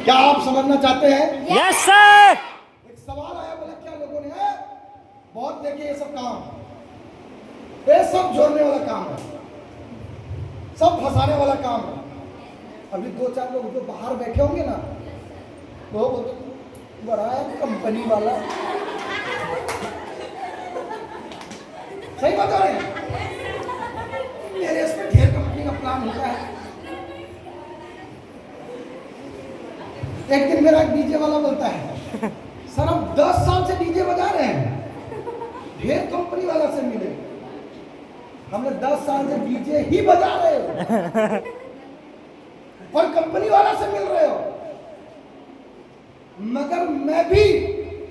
क्या आप समझना चाहते हैं? Yes sir. एक सवाल आया, बोला क्या लोगों ने बहुत देखे ये सब काम, ये सब जोड़ने वाला काम है, सब फंसाने वाला काम है। अभी दो चार लोग जो बाहर बैठे होंगे ना, वो बोलते बड़ा है कंपनी वाला। सही बता रहे हैं? मेरे इसमें ढेर कंपनी का प्लान होता है। एक दिन मेरा डीजे वाला बोलता है, सर हम 10 साल से डीजे बजा रहे हैं, ढेर कंपनी वाला से मिले। हमने 10 साल से डीजे ही बजा रहे हो और कंपनी वाला से मिल रहे हो। मगर मैं भी,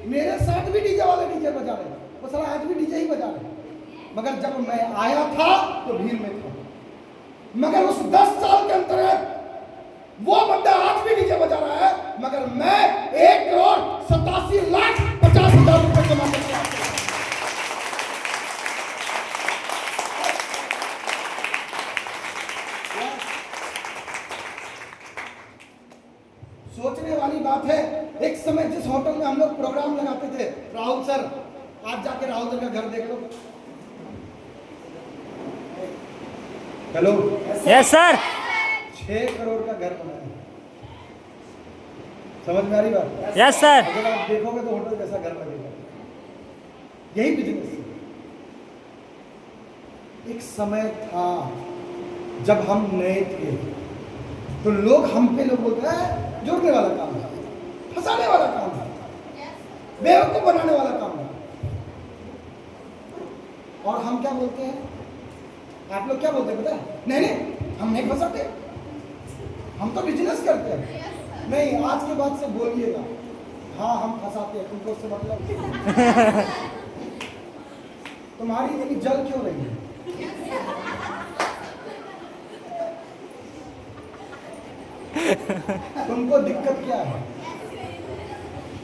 मेरे साथ भी डीजे वाले डीजे बजा रहे हैं, वो साला आज भी डीजे ही बजा रहे हैं। मगर जब मैं आया था तो भीड़ में था। मगर उस 10 साल के अंतर्गत वो बंदा आज भी डीजे बजा रहा है, मगर मैं 1,87,50,000 रुपए कमा कर आया। सोचने वाली बात है। एक समय जिस होटल में हम लोग प्रोग्राम लगाते थे, राहुल सर, आज जाके राहुल सर का घर देख लो। Hello, yes sir. 6 करोड़ का घर बना है। समझ में आ रही बात? Yes sir. अगर आप देखोगे तो होटल जैसा घर लगेगा। यही बिजनेस है। एक समय था जब हम नए थे तो लोग हम पे लोग बोलते हैं जोड़ने वाला काम है, फंसाने वाला काम है, बेवकूफ बनाने वाला काम है। और हम क्या बोलते हैं? आप लोग क्या बोलते हैं पता है? नहीं नहीं, हम नहीं फंसाते, हम तो बिजनेस करते हैं। नहीं, आज के बाद से बोलिएगा, हाँ हम फंसाते हैं, तुमको उससे मतलब तुम्हारी यानी जल क्यों रही है? तुमको दिक्कत क्या है?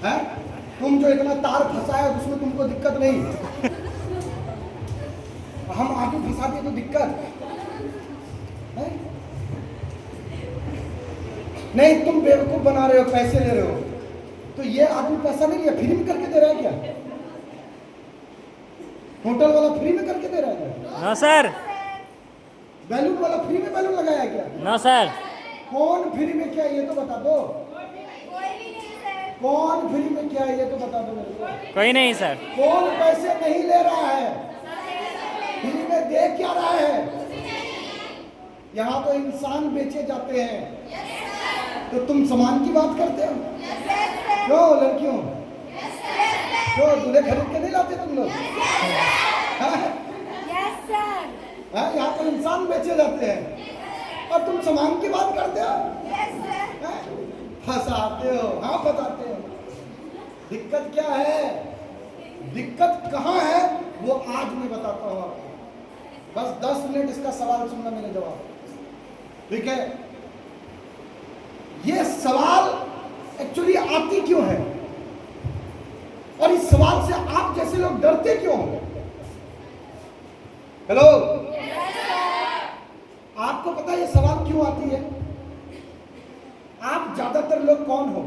हैं? तुम जो इतना तार फंसाया उसमें तुमको दिक्कत नहीं, हम आगे फंसा दिए तो दिक्कत है? नहीं, तुम बेवकूफ बना रहे हो, पैसे ले रहे हो, तो ये आदमी पैसा नहीं लिया, फ्री में करके दे रहा है क्या? होटल वाला फ्री में करके दे रहा है क्या? No sir. बैलून वाला फ्री में बैलून लगाया क्या? No sir. कौन फ्री में क्या, ये तो बता दो। कौन फ्री में क्या है ये तो बता दो मेरे को। कोई नहीं सर। कौन पैसे नहीं ले रहा है, फ्री में दे क्या रहा है? यहाँ तो इंसान बेचे जाते हैं, तो तुम सामान की बात करते हो? क्यों लड़कियों, क्यों दूल्हे खरीद के नहीं लाते तुम लोग? यहाँ तो इंसान बेचे जाते हैं और तुम सामान की बात करते हो, फंसाते हो। हाँ बताते हो। दिक्कत क्या है, दिक्कत कहाँ है वो आज मैं बताता हूँ आपको। बस 10 मिनट इसका सवाल सुनना, मेरे जवाब, ठीक है? ये सवाल एक्चुअली आती क्यों है और इस सवाल से आप जैसे लोग डरते क्यों हो? हेलो, आपको पता है ये सवाल क्यों आती है? आप ज्यादातर लोग कौन हो?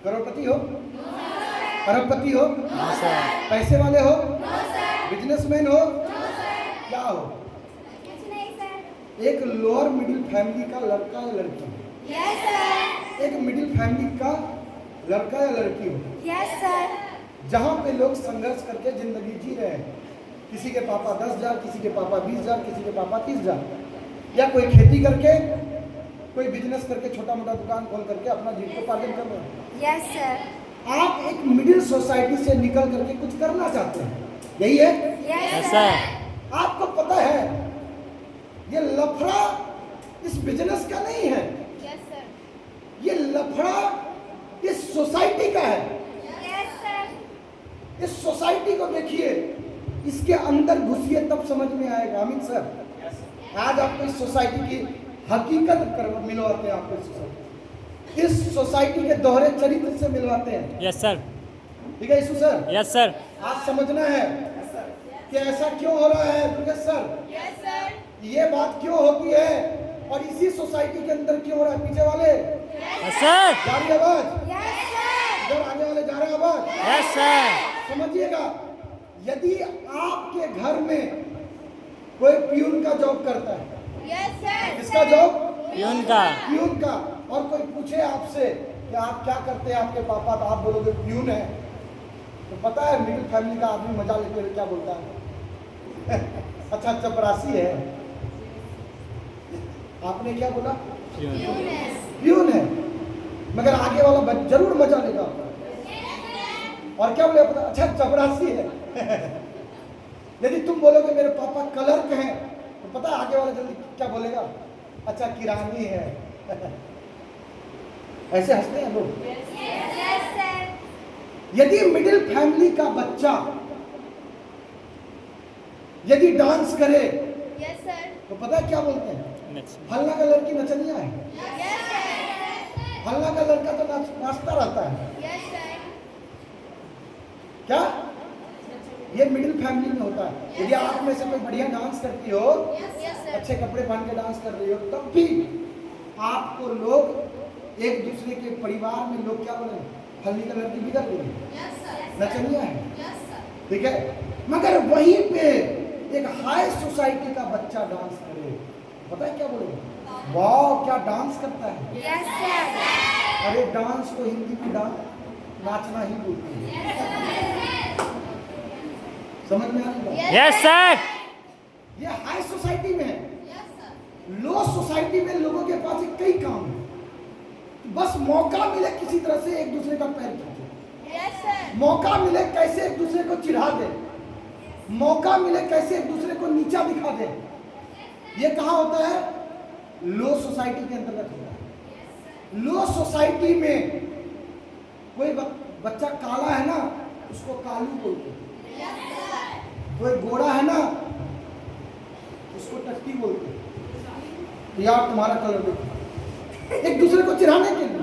करोड़पति हो, अरबपति हो, पैसे वाले हो, बिजनेसमैन हो, क्या हो? एक लोअर मिडिल फैमिली का लड़का या लड़की हो, एक मिडिल फैमिली का लड़का या लड़की हो, जहां पे लोग संघर्ष करके जिंदगी जी रहे हैं। किसी के पापा 10,000, किसी के पापा 20,000, किसी के पापा 30,000, या कोई खेती करके, कोई बिजनेस करके, छोटा मोटा दुकान खोल करके अपना जीविकोपार्जन कर रहे हैं। Yes sir. आप एक मिडिल सोसाइटी से निकल करके कुछ करना चाहते हैं, यही है? Yes sir. आपको पता है ये लफड़ा इस बिजनेस का नहीं है, यस सर। ये लफड़ा इस सोसाइटी का है। Yes sir. इस सोसाइटी को देखिए, इसके अंदर घुसिए तब समझ में आएगा। अमित सर, आज आपको इस सोसाइटी की हकीकत मिलवाते हैं, आपको इस सोसाइटी के दोहरे चरित्र से मिलवाते हैं। Yes sir. ठीक है यीशु सर? Yes sir. आज समझना है कि ऐसा क्यों हो रहा है दुर्गेश सर, यस सर। ये बात क्यों होती है और इसी सोसाइटी के अंदर क्यों हो रहा है? पीछे वाले यस सर जा रही है आवाज? Yes, sir. इधर आने वाले जा रहे हैं आवाज? यस सर समझिएगा, यदि आपके घर में कोई प्यून का जॉब करता है, Yes, sir. किसका जॉब? प्यून का प्यून का, और कोई पूछे आपसे कि आप क्या करते हैं आपके पापा, तो आप बोलोगे प्यून है, तो पता है मिडिल फैमिली का आदमी मजा लेते हुए क्या बोलता है? अच्छा चपरासी है। आपने क्या बोला? प्यून है, मगर आगे वाला जरूर मजा लेगा। और क्या बोले? पता, अच्छा चपरासी है। यदि तुम बोलोगे मेरे पापा क्लर्क हैं, तो पता है आगे वाला जल्दी क्या बोलेगा? अच्छा किरानी है। ऐसे हंसते हैं लोग। Yes, sir. यदि मिडिल फैमिली का बच्चा यदि डांस करे, Yes, sir. तो पता है क्या बोलते हैं? नेक्स्ट हल्ला का लड़की नचनिया है। Yes, sir. हल्ला का लड़का तो नाचता रहता है। Yes, sir. क्या ये मिडिल फैमिली में होता है? यदि आप में से कोई बढ़िया डांस करती हो, Yes, sir. अच्छे कपड़े पहन के डांस कर रही हो, तब भी आपको लोग एक दूसरे के परिवार में लोग क्या बोलेंगे? हल्ली का लड़की बिगड़ गई, Yes, sir. नचनिया है। Yes, sir. ठीक है, मगर वहीं पे एक हाई सोसाइटी का बच्चा डांस करे, पता है क्या बोलेंगे? वाह क्या डांस करता है। Yes, sir. अरे डांस को हिंदी में नाचना ही बोलते हैं। समझ में आ रही है? यस सर ये हाई सोसाइटी में है। Yes, sir. लो सोसाइटी में लोगों के पास कई काम है, बस मौका मिले किसी तरह से एक दूसरे का पैर खींचे, Yes, sir. मौका मिले कैसे एक दूसरे को चिढ़ा दे, मौका मिले कैसे एक दूसरे को नीचा दिखा दे। ये कहाँ होता है? लो सोसाइटी के अंतर्गत होता है। लो सोसाइटी में कोई बच्चा काला है ना, उसको कालू बोलते हैं। कोई गोरा है ना, उसको टट्टी बोलते हैं। तो यार तुम्हारा कलर देखो, एक दूसरे को चिढ़ाने के लिए।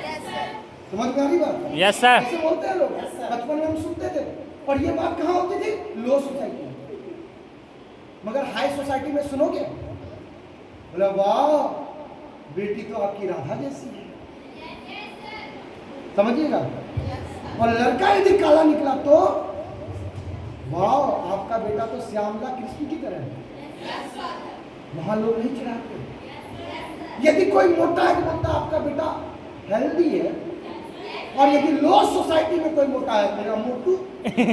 Yes, sir. समझ में आ रही बात? यस सर ऐसे बोलते हैं लोग, बचपन में हम सुनते थे। और ये बात कहाँ होती थी? लो सोसाइटी में। मगर हाई सोसाइटी में सुनोगे, बोला वाह बेटी तो आपकी राधा जैसी है। समझिएगा। और लड़का यदि काला निकला तो वाह आपका बेटा तो श्यामला कृष्ण की तरह है। वहां लोग नहीं चिढ़ाते। यदि कोई मोटा है तो बोलता आपका बेटा हेल्दी है। और यदि लो सोसाइटी में कोई मोटा है, मेरा मोटू, कोई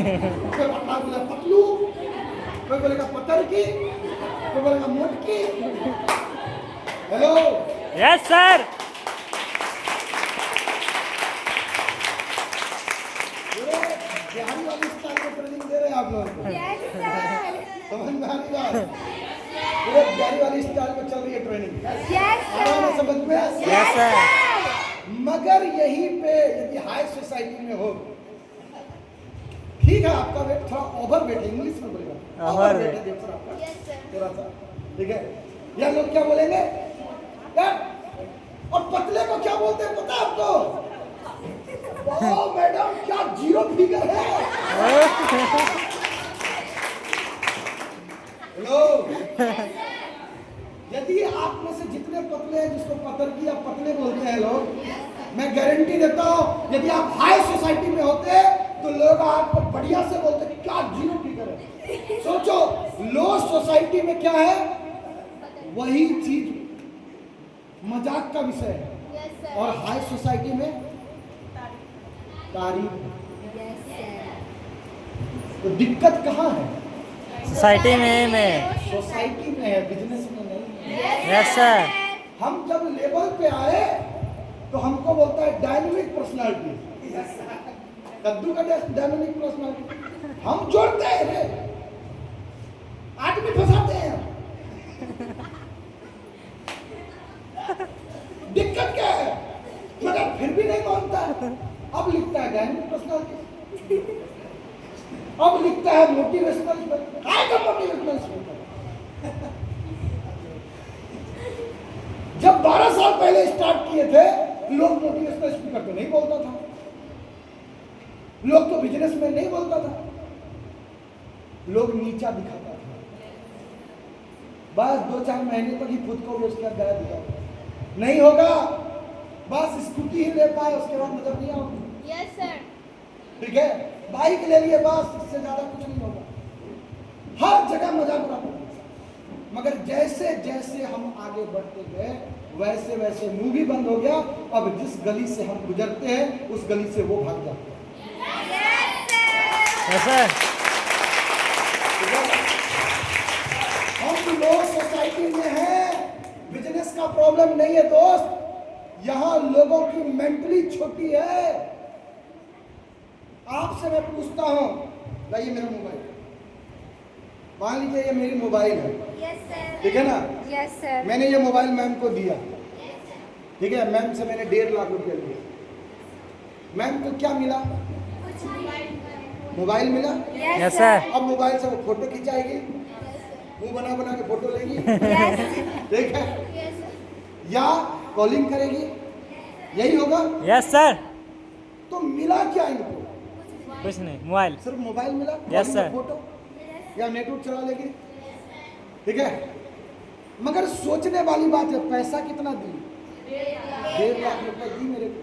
पतला बोला पतलू, कोई बोलेगा पतर की, कोई बोलेगा मोटकी। हेलो, यस सर बिहारी वाली स्टाइल में ट्रेनिंग दे रहे हैं आप लोगों को। Yes, sir. समझ में आ रही बात? पूरे बिहारी वाली स्टाइल में चल रही है ट्रेनिंग। Yes, आ रहा है sir. समझ में? यस सर मगर यहीं पे यदि हाई सोसाइटी में हो, ठीक है आपका वेट थोड़ा ओवर वेट है, इंग्लिश में बोलेगा ओवर वेट वेट। है थोड़ा आपका, Yes, sir. थोड़ा सा, ठीक है। या लोग क्या बोलेंगे क्या? और पतले को क्या बोलते हैं पता है आपको? वाह मैडम क्या जीरो फिगर है। हेलो, यदि आप में से जितने पतले हैं, जिसको पतर की या पतले बोलते हैं लोग, मैं गारंटी देता हूं यदि आप हाई सोसाइटी में होते तो लोग आपको बढ़िया से बोलते क्या जीरो फिगर है। सोचो लो सोसाइटी में क्या है, वही चीज मजाक का विषय है, Yes, sir. और हाई सोसाइटी में तारीफ। Yes, sir. तो दिक्कत कहाँ है? सोसाइटी में सोसाइटी में है, बिजनेस में नहीं है। यस सर हम जब लेवल पे आए तो हमको बोलता है डायनामिक पर्सनालिटी। कद्दू का डायनामिक पर्सनालिटी हम जोड़ते हैं रे, आदमी फंसाते हैं हम। दिक्कत क्या है? मगर फिर भी नहीं मानता। अब लिखता है डायनामिक पर्सनालिटी, अब लिखता है मोटिवेशनल। मोटिवेशनल जब 12 साल पहले स्टार्ट किए थे, लोग मोटिवेशनल स्पीकर तो नहीं बोलता था, लोग तो बिजनेस में नहीं बोलता था, लोग नीचा दिखाता था। बस 2-4 महीने तक ही खुद को भी उसका गला दिया, नहीं होगा बस स्कूटी ही ले पाए, उसके बाद नजर नहीं आओगे। Yes, sir. ठीक है, बाइक ले लिए बस, इससे ज्यादा कुछ नहीं होगा। हर जगह मजाक उड़ाते हैं। मगर जैसे जैसे हम आगे बढ़ते गए वैसे वैसे मुंह भी बंद हो गया। अब जिस गली से हम गुजरते हैं उस गली से वो भाग जाते हैं। Yes sir. ठीक है? हम लोग सोसाइटी में हैं, बिजनेस का प्रॉब्लम नहीं है दोस्त, यहाँ लोगों की मेंटली छोटी है। आपसे मैं पूछता हूँ, लाइए मेरा मोबाइल, मान लीजिए ये मेरी मोबाइल है, Yes, sir. ठीक है ना? Yes, sir. मैंने ये मोबाइल मैम को दिया, ठीक है, मैम से मैंने 1.5 लाख रुपया लिया। मैम को क्या मिला? मोबाइल मिला। Yes, yes sir. सर। अब मोबाइल से वो फोटो खिंचाएगी, मुंह बना बना के फोटो लेगी, Yes. ठीक है, Yes, sir. या कॉलिंग करेगी, यही होगा। Yes sir. तो मिला क्या इनको? कुछ नहीं, मोबाइल। सिर्फ मोबाइल मिला, Yes, sir. फोटो या नेटवर्क चला लेगी, ठीक है। मगर सोचने वाली बात है, पैसा कितना दी? 1.5 लाख रुपए दी मेरे को।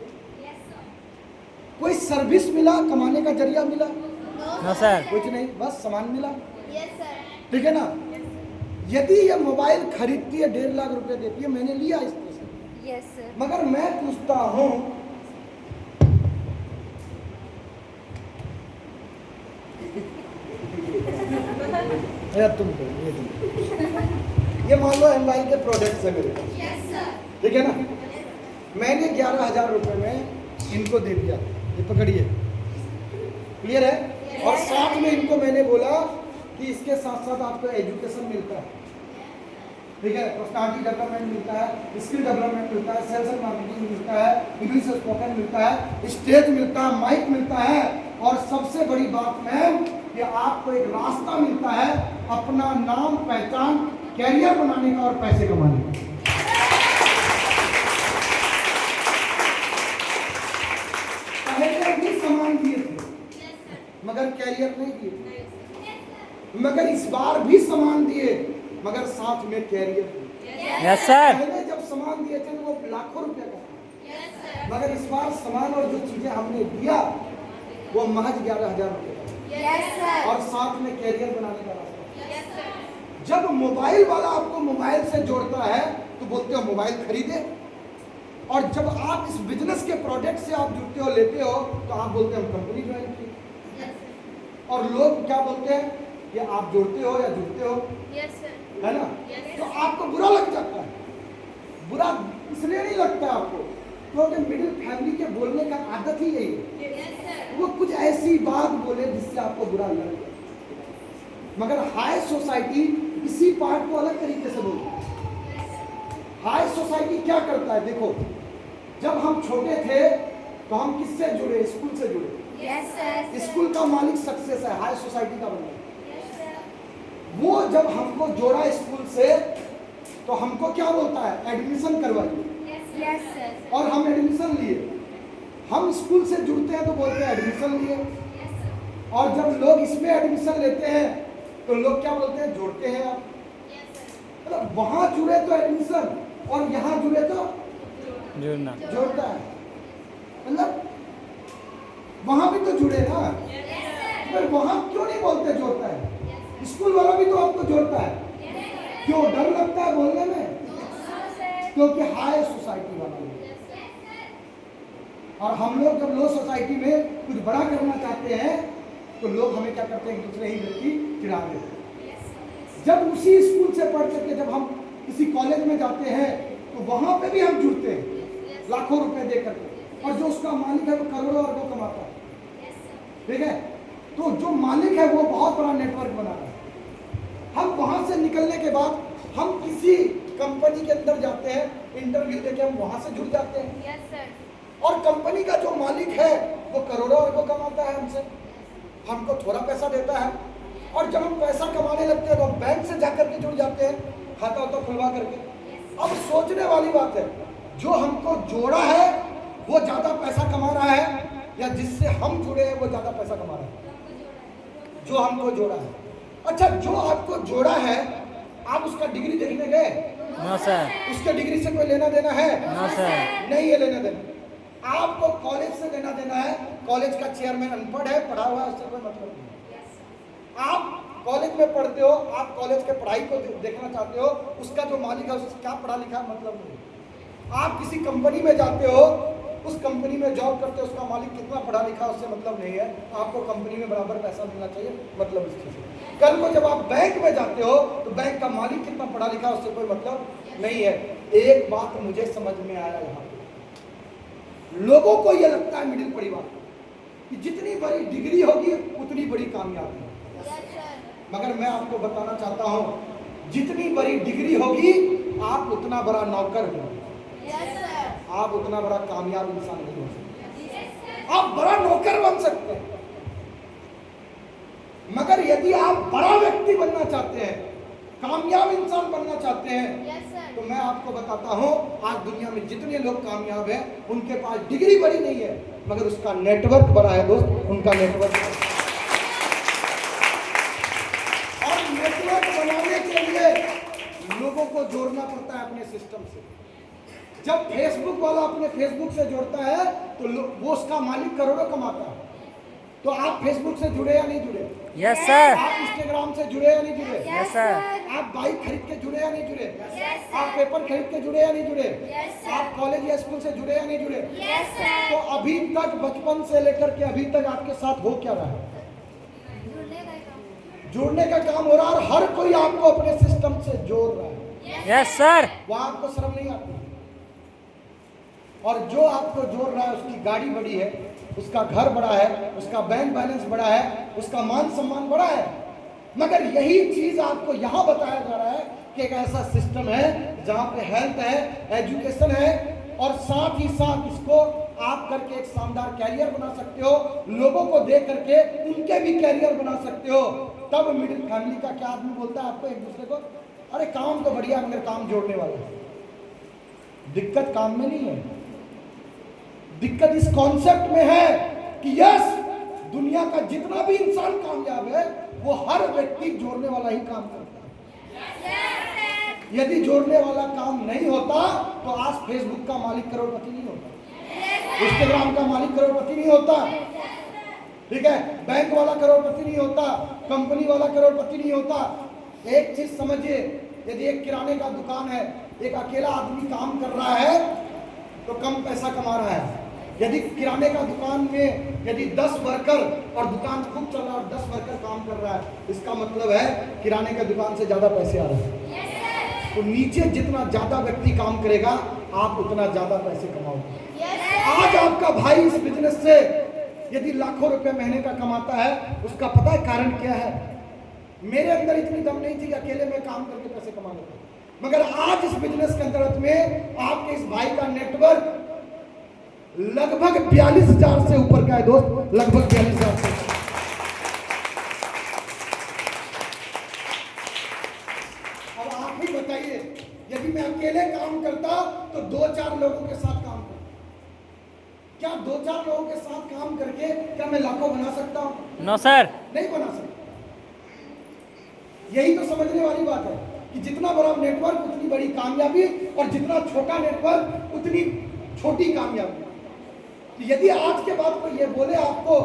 कोई सर्विस मिला, कमाने का जरिया मिला? No sir. कुछ नहीं, बस सामान मिला, Yes, sir. ठीक है ना। यदि ये मोबाइल खरीदती है 1.5 लाख रुपए देती है, मैंने लिया इसको से, Yes, sir. मगर मैं पूछता हूं, तुम ये मान लो मोबाइल के प्रोडक्ट्स है मेरे पास, Yes, sir. ठीक है ना। मैंने 11,000 रुपए में इनको दे दिया, ये पकड़िए, क्लियर है। और साथ में इनको मैंने बोला कि इसके साथ साथ आपको एजुकेशन मिलता है, ठीक है, पर्सनालिटी डेवलपमेंट मिलता है, स्किल डेवलपमेंट मिलता है, सेल्स एंड मार्केटिंग मिलता है, इंग्लिश स्पोकन मिलता है, स्टेज मिलता है, माइक मिलता है, और सबसे बड़ी बात मैम कि आपको एक रास्ता मिलता है अपना नाम पहचान कैरियर बनाने का और पैसे कमाने का। पहले भी सामान दिए थे मगर कैरियर नहीं दिए, मगर इस बार भी सामान दिए मगर साथ में कैरियर दिए। Yes sir. पहले जब सामान दिए थे वो लाखों रुपए का था, मगर इस बार सामान और जो चीजें हमने दिया वो महज 11,000 रुपए का, Yes, sir. और साथ में कैरियर बनाने का रास्ता। Yes, sir. जब मोबाइल वाला आपको मोबाइल से जोड़ता है तो बोलते हो मोबाइल खरीदे, और जब आप इस बिजनेस के प्रोडक्ट से आप जुड़ते हो, लेते हो, तो आप बोलते हो हम कंपनी ज्वाइन की। Yes, sir. और लोग क्या बोलते हैं कि आप जोड़ते हो या जुड़ते हो, Yes, sir. है ना। Yes. तो आपको बुरा लग जाता है। बुरा इसलिए नहीं लगता आपको क्योंकि मिडिल फैमिली के बोलने का आदत ही यही है, Yes, sir. वो कुछ ऐसी बात बोले जिससे आपको बुरा लगे। मगर हाई सोसाइटी इसी पार्ट को अलग तरीके से बोलती है। हाई सोसाइटी क्या करता है, देखो, जब हम छोटे थे तो हम किससे जुड़े? स्कूल से जुड़े। Yes, sir. स्कूल का मालिक सक्सेस है, हाई सोसाइटी का बना। Yes, sir. वो जब हमको जोड़ा स्कूल से तो हमको क्या बोलता है? एडमिशन करवाइए। Yes, sir. और हम एडमिशन लिए। हम स्कूल से जुड़ते हैं तो बोलते हैं एडमिशन लिए, Yes, sir. और जब लोग इसमें एडमिशन लेते हैं तो लोग क्या बोलते हैं? जोड़ते हैं आप। Yes, sir. मतलब वहां जुड़े तो एडमिशन और यहाँ जुड़े तो जुड़ना। जोड़ता है, मतलब वहां भी तो जुड़े ना, Yes, sir. फिर वहां क्यों नहीं बोलते जोड़ता है? स्कूल वाला भी तो आपको जोड़ता है, क्यों डर लगता है बोलने में? क्योंकि हाई सोसाइटी वाला है। और हम लोग जब लो सोसाइटी में कुछ बड़ा करना चाहते हैं तो लोग हमें क्या करते हैं? एक दूसरे ही व्यक्ति चिढ़ा देते हैं। जब उसी स्कूल से पढ़ करके जब हम किसी कॉलेज में जाते हैं तो वहां पे भी हम जुड़ते हैं लाखों रुपए दे करके, और जो उसका मालिक है वो करोड़ों अरबों कमाता है, ठीक है। तो जो मालिक है वो बहुत बड़ा नेटवर्क बना रहा है। हम वहां से निकलने के बाद हम किसी कंपनी के अंदर जाते हैं, इंटरव्यू देके हम वहां से जुड़ जाते हैं, Yes, sir. और कंपनी का जो मालिक है वो करोड़ों अरबों कमाता है हमसे, हमको थोड़ा पैसा देता है, और जब हम पैसा कमाने लगते हैं तो हम बैंक से जाकर के जुड़ जाते हैं, खाता उतना खुलवा करके। अब सोचने वाली बात है, जो हमको जोड़ा है वो ज्यादा पैसा कमा रहा है या जिससे हम जुड़े हैं वो ज्यादा पैसा कमा रहा है? जो हमको जोड़ा है। अच्छा, जो आपको जोड़ा है आप उसका डिग्री देखने गए? नो सर उसके डिग्री से कोई लेना देना है? नो सर नहीं है लेना देना। आपको कॉलेज से लेना देना है। कॉलेज का चेयरमैन अनपढ़ है, पढ़ा हुआ है, उससे कोई मतलब नहीं। आप कॉलेज में पढ़ते हो, आप कॉलेज के पढ़ाई को देखना चाहते हो, उसका जो मालिक है उससे क्या पढ़ा लिखा है मतलब नहीं। आप किसी कंपनी में जाते हो, उस कंपनी में जॉब करते हो, उसका मालिक कितना पढ़ा लिखा उससे मतलब नहीं है। आपको कंपनी में बराबर पैसा मिलना चाहिए, मतलब इस चीज़ से। कल को जब आप बैंक में जाते हो तो बैंक का मालिक कितना पढ़ा लिखा उससे कोई मतलब नहीं है। एक बात मुझे समझ में आया, यहाँ पे लोगों को यह लगता है मिडिल परिवार कि जितनी बड़ी डिग्री होगी उतनी बड़ी कामयाबी है। मगर मैं आपको बताना चाहता हूं, जितनी बड़ी डिग्री होगी आप उतना बड़ा नौकर हो, आप उतना बड़ा कामयाब इंसान नहीं हो सकते। आप बड़ा नौकर बन सकते हैं, मगर यदि आप बड़ा व्यक्ति बनना चाहते हैं, कामयाब इंसान बनना चाहते हैं, तो मैं आपको बताता हूं, आज दुनिया में जितने लोग कामयाब हैं उनके पास डिग्री बड़ी नहीं है, मगर उसका नेटवर्क बड़ा है दोस्त, उनका नेटवर्क है। और नेटवर्क बनाने के लिए लोगों को जोड़ना पड़ता है अपने सिस्टम से। जब फेसबुक वाला अपने फेसबुक से जोड़ता है तो वो उसका मालिक करोड़ों कमाता है। तो आप फेसबुक से जुड़े या नहीं जुड़े? यस सर आप इंस्टाग्राम से जुड़े या नहीं जुड़े? यस सर आप बाइक खरीद के जुड़े या नहीं जुड़े? Yes, आप पेपर खरीद के जुड़े या नहीं जुड़े? Yes, sir. आप कॉलेज या स्कूल से जुड़े या नहीं जुड़े? Yes, sir. तो अभी तक बचपन से लेकर के अभी तक आपके साथ हो क्या रहा है? जुड़ने का काम हो रहा है, और हर कोई आपको अपने सिस्टम से जोड़ रहा है। यस सर वो आपको शर्म नहीं आती? और जो आपको जोड़ रहा है उसकी गाड़ी बड़ी है, उसका घर बड़ा है, उसका बैंक बैलेंस बड़ा है, उसका मान सम्मान बड़ा है, मगर यही चीज आपको यहाँ बताया जा रहा है कि एक ऐसा सिस्टम है जहाँ पे हेल्थ है, एजुकेशन है, और साथ ही साथ इसको आप करके एक शानदार कैरियर बना सकते हो, लोगों को देख करके उनके भी कैरियर बना सकते हो। तब मिडिल फैमिली का क्या आदमी बोलता है आपको एक दूसरे को, अरे काम तो बढ़िया मगर काम जोड़ने वाला है। दिक्कत काम में नहीं है, दिक्कत इस कॉन्सेप्ट में है कि यस, दुनिया का जितना भी इंसान कामयाब है वो हर व्यक्ति जोड़ने वाला ही काम करता है। यदि जोड़ने वाला काम नहीं होता तो आज फेसबुक का मालिक करोड़पति नहीं होता, इंस्टाग्राम का मालिक करोड़पति नहीं होता, ठीक है, बैंक वाला करोड़पति नहीं होता, कंपनी वाला करोड़पति नहीं होता। एक चीज समझिए, यदि एक किराने का दुकान है, एक अकेला आदमी काम कर रहा है तो कम पैसा कमा रहा है। यदि किराने का दुकान में यदि 10 वर्कर और दुकान खूब चल रहा है और 10 वर्कर काम कर रहा है, इसका मतलब है किराने के दुकान से ज्यादा पैसे आ रहे हैं। तो नीचे जितना ज्यादा व्यक्ति काम करेगा आप उतना ज्यादा पैसे कमाओगे। आज आपका भाई इस बिजनेस से यदि लाखों रुपए महीने का कमाता है, उसका पता है कारण क्या है? मेरे अंदर इतनी दम नहीं थी कि अकेले में काम करके पैसे कमा लेता, मगर आज इस बिजनेस के अंतर्गत में आपके इस भाई का नेटवर्क लगभग 42,000 से ऊपर का है दोस्त, लगभग 42,000 से। अब आप ही बताइए, यदि मैं अकेले काम करता तो 2-4 लोगों के साथ काम करता, क्या 2-4 लोगों के साथ काम करके क्या मैं लाखों बना सकता हूं? नो सर नहीं बना सकता। यही तो समझने वाली बात है कि जितना बड़ा नेटवर्क उतनी बड़ी कामयाबी, और जितना छोटा नेटवर्क उतनी छोटी कामयाबी। तो यदि आज के बाद कोई ये बोले आपको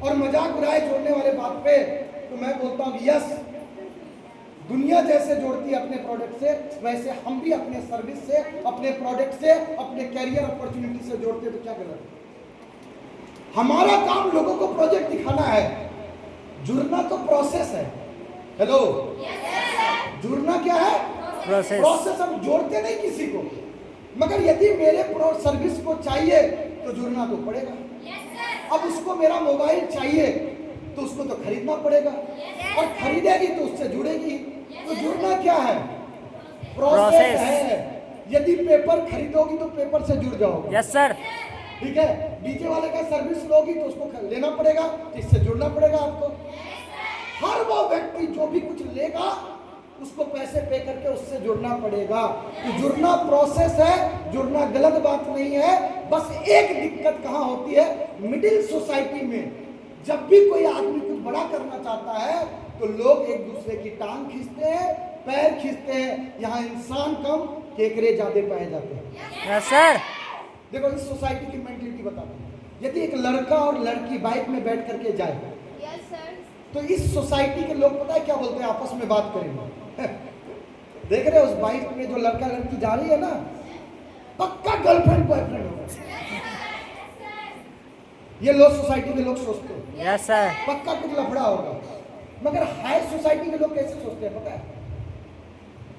और मजाक उड़ाए जोड़ने वाले बात पे, तो मैं बोलता हूँ यस, दुनिया जैसे जोड़ती है अपने प्रोडक्ट से, वैसे हम भी अपने सर्विस से, अपने प्रोडक्ट से, अपने कैरियर अपॉर्चुनिटी से जोड़ते। तो क्या गलत है? हमारा काम लोगों को प्रोजेक्ट दिखाना है, जुड़ना तो प्रोसेस है। हेलो, जुड़ना क्या है? प्रोसेस। हम जोड़ते नहीं किसी को, मगर यदि मेरे सर्विस को चाहिए तो जुड़ना तो पड़ेगा। अब उसको मेरा मोबाइल चाहिए तो उसको तो खरीदना पड़ेगा, और खरीदेगी तो उससे जुड़ेगी। तो जुड़ना क्या है? प्रोसेस है। यदि पेपर खरीदोगी तो पेपर से जुड़ जाओगे। यस सर ठीक है, डीजे वाले का सर्विस लोगी तो उसको लेना पड़ेगा, इससे जुड़ना पड़ेगा आपको। हर वो व्यक्ति जो भी कुछ लेगा उसको पैसे पे करके उससे जुड़ना पड़ेगा। तो जुड़ना प्रोसेस है, जुड़ना गलत बात नहीं है। बस एक दिक्कत कहाँ होती है? मिडिल सोसाइटी में जब भी कोई आदमी कुछ बड़ा करना चाहता है तो लोग एक दूसरे की टांग खींचते हैं, पैर खींचते हैं, यहाँ इंसान कम केकरे ज्यादा पाए जाते हैं। Yes sir. देखो इस सोसाइटी की मेंटलिटी बताते हैं। यदि एक लड़का और लड़की बाइक में बैठ करके जाए Yes, sir. तो इस सोसाइटी के लोग पता है क्या बोलते हैं, आपस में बात करेंगे। देख रहे हो उस बाइक में जो लड़का लड़की जा रही है ना, पक्का गर्लफ्रेंड बॉयफ्रेंड होगा। ये लोग सोसाइटी के लोग सोचते हैं यस सर। पक्का कुछ लफड़ा होगा। मगर हाई सोसाइटी के लोग कैसे सोचते हैं पता है?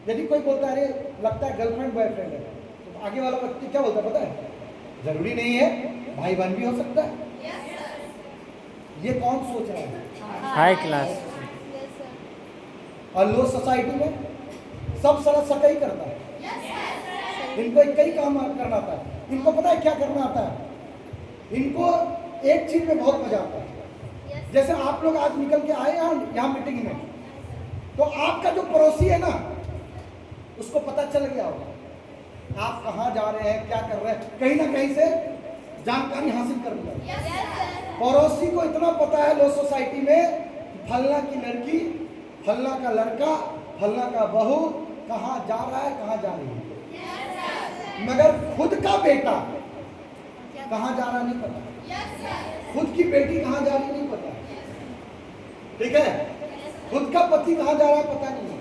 यदि कोई बोलता है अरे लगता है गर्लफ्रेंड बॉयफ्रेंड है, तो आगे वाला व्यक्ति क्या बोलता है पता है? जरूरी नहीं है, भाई बहन भी हो सकता है। Yes, sir. ये कौन सोच रहा है? High class. Yes, sir. और लो सोसाइटी में सब सारा सका ही करता है। Yes, sir. इनको एक ही काम करना आता है। इनको पता है क्या करना आता है? इनको एक चीज में बहुत मजा आता है। Yes. जैसे आप लोग आज निकल के आए यहाँ मीटिंग में, तो आपका जो पड़ोसी है ना, उसको पता चल गया होगा आप कहाँ जा रहे हैं, क्या कर रहे हैं, कहीं ना कहीं से जानकारी हासिल कर लिया। Yes, sir. पड़ोसी को इतना पता है लो सोसाइटी में, फलना की लड़की, फलना का लड़का, फलना का बहू कहाँ जा रहा है, कहाँ जा रही है। Yes, sir. मगर खुद का बेटा कहाँ जा रहा नहीं पता, Yes, sir. खुद की बेटी कहाँ जा रही नहीं पता, ठीक है? खुद का पति कहाँ जा रहा है पता नहीं,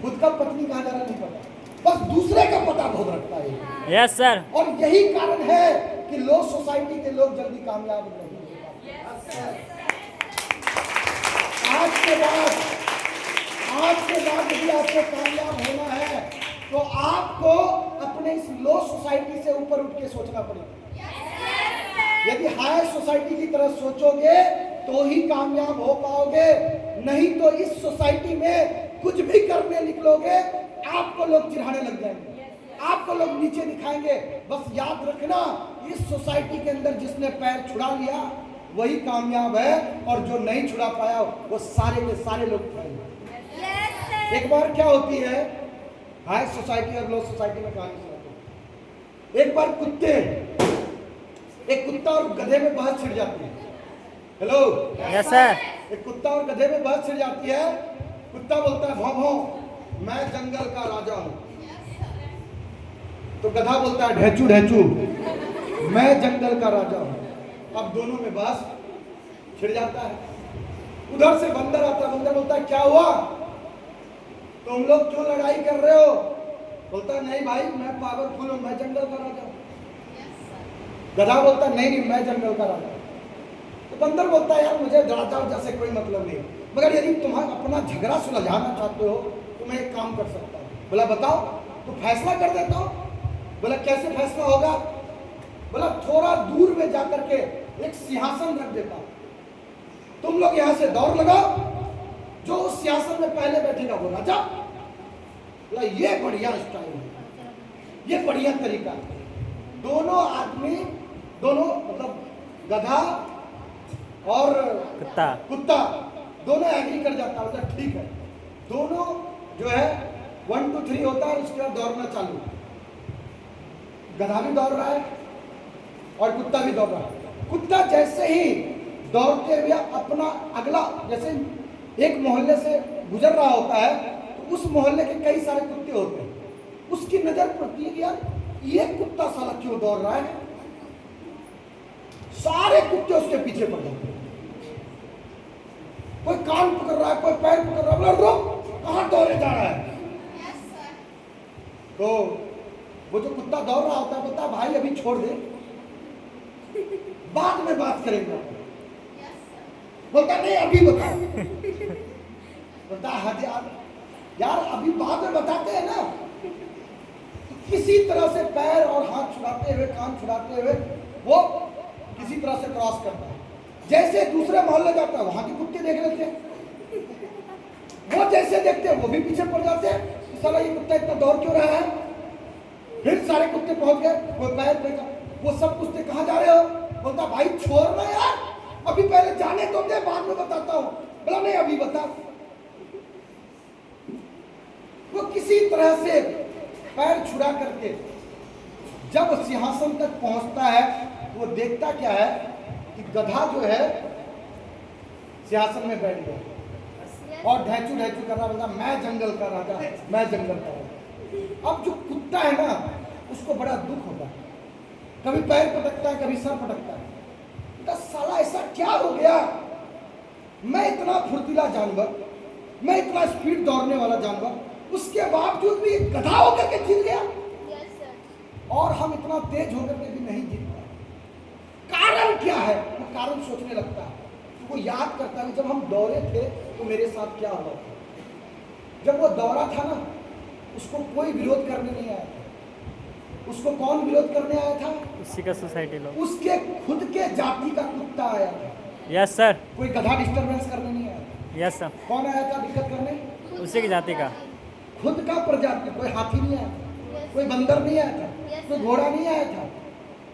खुद का पत्नी कहाँ जा रहा नहीं पता, बस दूसरे का पता बहुत रखता है। Yes sir. और यही कारण है कि लो सोसाइटी के लोग जल्दी कामयाब नहीं होते। आज के बाद यदि आपको कामयाब होना है तो आपको अपने इस लो सोसाइटी से ऊपर उठ के सोचना पड़ेगा। यदि हाई सोसाइटी की तरह सोचोगे तो ही कामयाब हो पाओगे, नहीं तो इस सोसाइटी में कुछ भी करने निकलोगे आपको लोग चिढ़ाने लग जाएंगे, आपको लोग नीचे दिखाएंगे। बस याद रखना, इस सोसाइटी के अंदर जिसने पैर छुड़ा लिया वही कामयाब है, और जो नहीं छुड़ा पाया वो सारे के सारे लोग छुड़ाएंगे। Yes, sir. एक बार क्या होती है हाई सोसाइटी और लो सोसाइटी में कहानी सुनाती है। एक बार एक कुत्ता और गधे में बहस छिड़ जाती है। Hello, yes sir. एक कुत्ता और गधे में बहस छिड़ जाती है। कुत्ता बोलता है भौं भौं, मैं जंगल का राजा हूं। तो गधा बोलता है ढेचू ढेचू, मैं जंगल का राजा हूं। अब दोनों में बहस छिड़ जाता है। उधर से बंदर आता है, बंदर बोलता है क्या हुआ, तुम लोग क्यों लड़ाई कर रहे हो? बोलता है नहीं भाई मैं पावरफुल हूं, मैं जंगल का राजा हूं। गधा बोलता है नहीं मैं जंगल का राजा हूं। तो बंदर बोलता है यार मुझे राजा वजा से कोई मतलब नहीं, मगर यदि तुम्हारा अपना झगड़ा सुलझाना चाहते हो तो मैं एक काम कर सकता हूँ। बोला बताओ, तो फैसला कर देता हूँ। बोला कैसे फैसला होगा? बोला थोड़ा दूर में जाकर के एक सिंहासन रख देता हूँ, तुम लोग यहाँ से दौड़ लगाओ, जो उस सिंहासन में पहले बैठेगा वो राजा। बोला ये बढ़िया स्टाइल है, ये बढ़िया तरीका है। दोनों आदमी, दोनों मतलब गधा और कुत्ता दोनों एग्री कर जाता है, मतलब ठीक है। दोनों जो है 1 2 3 होता है, उसके बाद दौड़ना चालू। गधा भी दौड़ रहा है और कुत्ता भी दौड़ रहा है। कुत्ता जैसे ही दौड़ते हुए अपना अगला, जैसे एक मोहल्ले से गुजर रहा होता है तो उस मोहल्ले के कई सारे कुत्ते होते हैं, उसकी नजर पड़ती है कि यार ये कुत्ता साला क्यों दौड़ रहा है। सारे कुत्ते उसके पीछे पड़ जाते हैं, कोई कान पकड़ रहा है, कोई पैर पकड़ रहा है। बोला रुक, कहां दौड़े जा रहा है? तो वो जो कुत्ता दौड़ रहा होता है बोलता है भाई अभी छोड़ दे, बाद में बात करेंगे। बोलता नहीं अभी बताओ। बोलता हद यार अभी बाद में बताते हैं ना। तो किसी तरह से पैर और हाथ छुड़ाते हुए, कान छुड़ाते हुए वो किसी तरह से क्रॉस करता है। जैसे दूसरे मोहल्ले जाता है वहां के कुत्ते देख लेते हैं, वो जैसे देखते हैं वो भी पीछे पड़ जाते हैं। साला ये कुत्ता इतना दौड़ क्यों रहा है? फिर सारे कुत्ते पहुंच गए, वो पैर देखा, वो सब कुत्ते कहां जा रहे हो? बोलता भाई छोड़ना यार, अभी पहले जाने तो दे, बाद में बताता हूं। बोला नहीं अभी बता। वो किसी तरह से पैर छुड़ा करके जब सिंहासन तक पहुंचता है वो देखता क्या है कि गधा जो है सिंहासन में बैठ गया। और ढैचू ढैचू कर रहा बंदा, मैं जंगल का राजा, मैं जंगल का राजा। अब जो कुत्ता है ना, उसको बड़ा दुख होता है, कभी पैर पटकता है, कभी सर पटकता है। तो साला ऐसा क्या हो गया, मैं इतना फुर्तीला जानवर, मैं इतना स्पीड दौड़ने वाला जानवर, उसके बावजूद भी गधा होकर के जीत गया, और हम इतना तेज होकर के भी नहीं जीत पाए। कारण क्या है? वो कारण सोचने लगता है, वो याद करता है जब हम दौड़े थे तो मेरे साथ क्या हुआ था। जब वो दौड़ा था ना, उसको कोई विरोध करने नहीं आया था। उसको कौन विरोध करने आया था? उसी का सोसाइटी लोग। उसके खुद के जाति का कुत्ता आया था। Yes sir. कोई गधा डिस्टर्बेंस करने नहीं आया। Yes sir. कौन आया था दिक्कत करने? उसी की जाति का, खुद का प्रजाति। कोई हाथी नहीं आया था, कोई बंदर नहीं आया था, कोई घोड़ा नहीं आया था।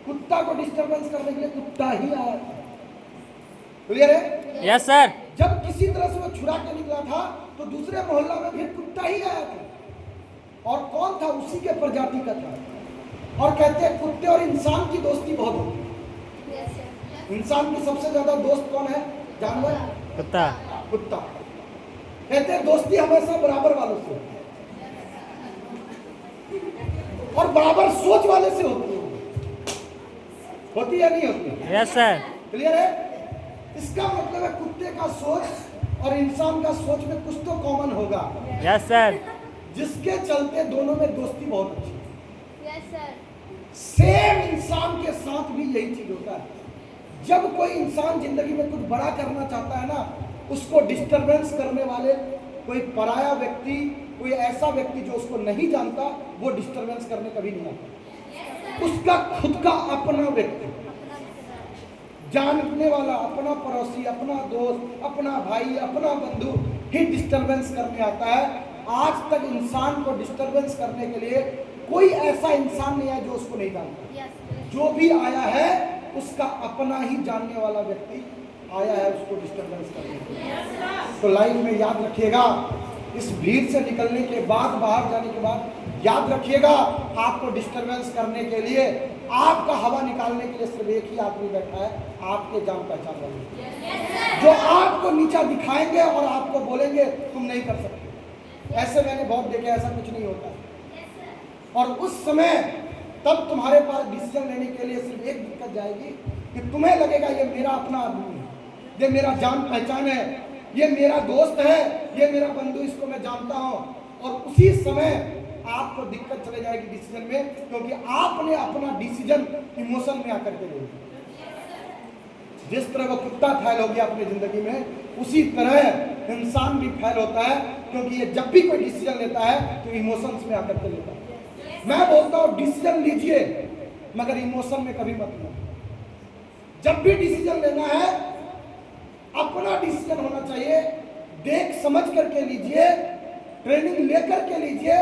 कुत्ता को डिस्टर्बेंस करने के लिए कुत्ता ही आया था। क्लियर है? Yes sir. जब किसी तरह से वो छुड़ा के निकला था तो दूसरे मोहल्ला में फिर कुत्ता ही आया था, और कौन था? उसी के प्रजाति का था। और कहते हैं कुत्ते और इंसान की दोस्ती बहुत होती है। इंसान की सबसे ज्यादा दोस्त कौन है? जानवर, कुत्ता। कुत्ता। कहते हैं दोस्ती हमेशा बराबर वालों से होती है, और बराबर सोच वाले से होती है। होती है नहीं होती? Yes sir. क्लियर है? इसका मतलब है कुत्ते का सोच और इंसान का सोच में कुछ तो कॉमन होगा। Yes sir. जिसके चलते दोनों में दोस्ती बहुत अच्छी है। सेम इंसान के साथ भी यही चीज होता है। जब कोई इंसान जिंदगी में कुछ बड़ा करना चाहता है ना, उसको डिस्टरबेंस करने वाले कोई पराया व्यक्ति, कोई ऐसा व्यक्ति जो उसको नहीं जानता, वो डिस्टरबेंस करने कभी नहीं आता। उसका खुद का अपना व्यक्ति, जानने वाला, अपना पड़ोसी, अपना दोस्त, अपना भाई, अपना बंधु ही डिस्टरबेंस करने आता है। आज तक इंसान को डिस्टरबेंस करने के लिए कोई ऐसा इंसान नहीं है जो उसको नहीं जानता। जो भी आया है उसका अपना ही जानने वाला व्यक्ति आया है उसको डिस्टरबेंस करने के लिए। तो लाइफ में याद रखिएगा, इस भीड़ से निकलने के बाद, बाहर जाने के बाद याद रखिएगा, आपको डिस्टरबेंस करने के लिए, आपका हवा निकालने के लिए सिर्फ एक ही आदमी बैठा है, आपके जान पहचान वाले, जो आपको नीचा दिखाएंगे और आपको बोलेंगे तुम नहीं कर सकते। ऐसे मैंने बहुत देखे, ऐसा कुछ नहीं होता। और उस समय तब तुम्हारे पास डिसीजन लेने के लिए सिर्फ एक दिक्कत जाएगी कि तुम्हें लगेगा ये मेरा अपना आदमी है, ये मेरा जान पहचान है, ये मेरा दोस्त है, ये मेरा बंधु, इसको मैं जानता हूँ। और उसी समय आपको दिक्कत चले जाएगी डिसीजन में, क्योंकि आपने अपना डिसीजन इमोशन में आकर के ले लिया। जिस तरह वो कुत्ता फैल हो गया अपनी जिंदगी में, उसी तरह इंसान भी फैल होता है, क्योंकि ये जब भी कोई डिसीजन लेता है तो इमोशंस में आकर के लेता है। मैं बोलता हूँ डिसीजन लीजिए, मगर इमोशन में कभी मत लो। जब भी डिसीजन लेना है, अपना डिसीजन होना चाहिए, देख समझ करके लीजिए, ट्रेनिंग लेकर के लीजिए,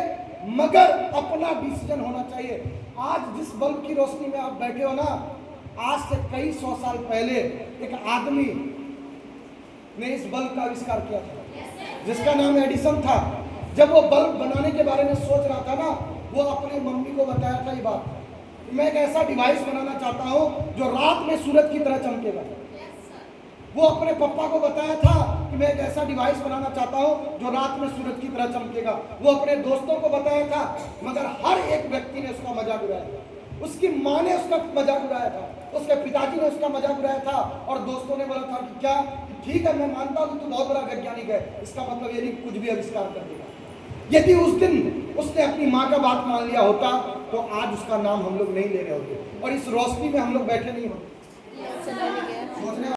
मगर अपना डिसीजन होना चाहिए। आज जिस बल्ब की रोशनी में आप बैठे हो ना, आज से कई 100 साल पहले एक आदमी ने इस बल्ब का आविष्कार किया था, जिसका नाम एडिसन था। जब वो बल्ब बनाने के बारे में सोच रहा था ना, वो अपने मम्मी को बताया था ये बात, मैं एक ऐसा डिवाइस बनाना चाहता हूँ जो रात में सूरज की तरह चमकेगा। वो अपने पापा को बताया था कि मैं एक ऐसा डिवाइस बनाना चाहता हूँ जो रात में सूरज की तरह चमकेगा। वो अपने दोस्तों को बताया था, मगर हर एक व्यक्ति ने उसका मजाक उड़ाया था। उसकी माँ ने उसका मजाक उड़ाया था, उसके पिताजी ने उसका मजाक उड़ाया था, और दोस्तों ने बोला था कि क्या, ठीक है मैं मानता हूँ कि तू बहुत बड़ा वैज्ञानिक है, इसका मतलब ये नहीं कुछ भी आविष्कार कर देगा। यदि उस दिन उसने अपनी माँ का बात मान लिया होता तो आज उसका नाम हम लोग नहीं ले रहे होते, और इस रोशनी में हम लोग बैठे नहीं होते।